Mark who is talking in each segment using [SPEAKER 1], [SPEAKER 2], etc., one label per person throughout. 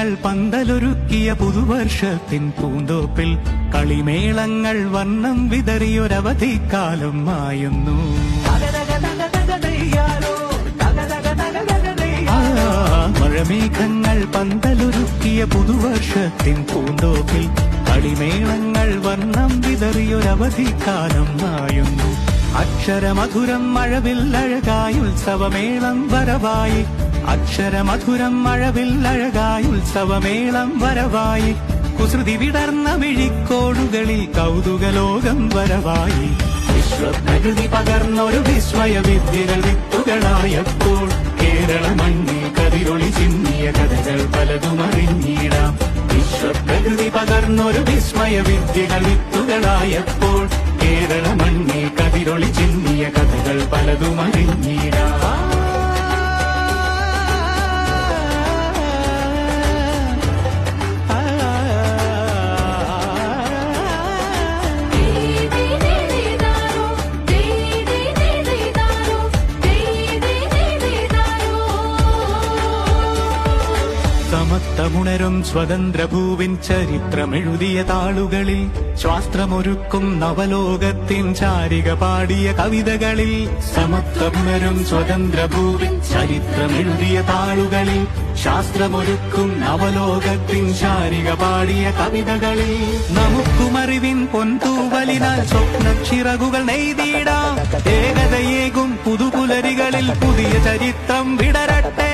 [SPEAKER 1] ഷമേഘങ്ങൾ പന്തലൊരുക്കിയ പുതുവർഷത്തിൻ പൂന്തോപ്പിൽ കളിമേളങ്ങൾ വർണ്ണം വിതറിയൊരവധിക്കാലം മായുന്നു. മഴമേഘങ്ങൾ പന്തലൊരുക്കിയ പുതുവർഷത്തിൻ പൂന്തോപ്പിൽ കളിമേളങ്ങൾ വർണ്ണം വിതറിയൊരവധിക്കാലം മായുന്നു. അക്ഷരമധുരം മഴവില്ലഴകായി ഉത്സവമേളം വരവായി, അക്ഷരമധുരം മഴവില്ലഴകായി ഉത്സവമേളം വരവായി, കുസൃതി വിടർന്ന മിഴിക്കോടുകളിൽ കൗതുകലോകം വരവായി. വിശ്വപ്രകൃതി പകർന്നൊരു വിസ്മയ വിദ്യകൾ വിത്തുകളായപ്പോൾ കേരള മണ്ണിൽ കതിരൊളി ചിന്നിയ കഥകൾ പലതും അറിഞ്ഞിടാം. വിശ്വപ്രകൃതി പകർന്നൊരു വിസ്മയ വിദ്യകൾ വിത്തുകളായപ്പോൾ കേരള മണ്ണിൽ കതിരൊളി ചിന്നിയ കഥകൾ പലതും അറിഞ്ഞിടാം. സമത്വമുണരും സ്വതന്ത്രഭൂവിൻ ചരിത്രമെഴുതിയ താളുകളിൽ, ശാസ്ത്രമൊരുക്കും നവലോകത്തിൻ ചാരിക പാടിയ കവിതകളിൽ, സമത്വമുണരും സ്വതന്ത്രഭൂവിൻ ചരിത്രമെഴുതിയ താളുകളിൽ, ശാസ്ത്രമൊരുക്കും നവലോകത്തിൻ ചാരിക പാടിയ കവിതകളിൽ, നമുക്കുമറിവിൻ പൊൻതൂവലിനാൽ സ്വപ്നച്ചിറകുകൾ നെയ്തിടാം. ഏകതയേകും പുതുപുലരികളിൽ പുതിയ ചരിത്രം വിടരട്ടെ.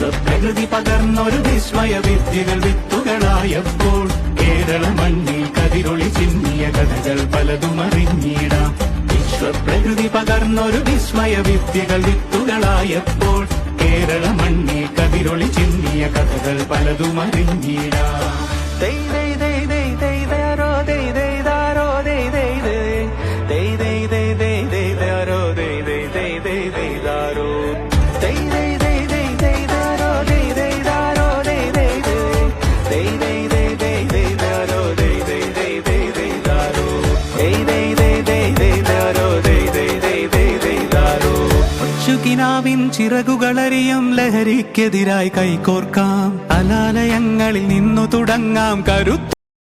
[SPEAKER 1] വിശ്വപ്രകൃതി പകർന്നൊരു വിസ്മയ വിദ്യകൾ വിത്തുകളായപ്പോൾ കേരള മണ്ണിൽ കതിരൊളി ചിന്നിയ കഥകൾ പലതും അറിഞ്ഞിടാം. വിശ്വപ്രകൃതി പകർന്നൊരു വിസ്മയ വിദ്യകൾ വിത്തുകളായപ്പോൾ കേരള മണ്ണിൽ കതിരൊളി ചിന്നിയ കഥകൾ പലതും അറിഞ്ഞിടാം. കിനാവിൻ ചിറകുകളറിയും ലഹരിക്കെതിരായി കൈകോർക്കാം. അലാലയങ്ങളിൽ നിന്നു തുടങ്ങാം കരുത്ത്.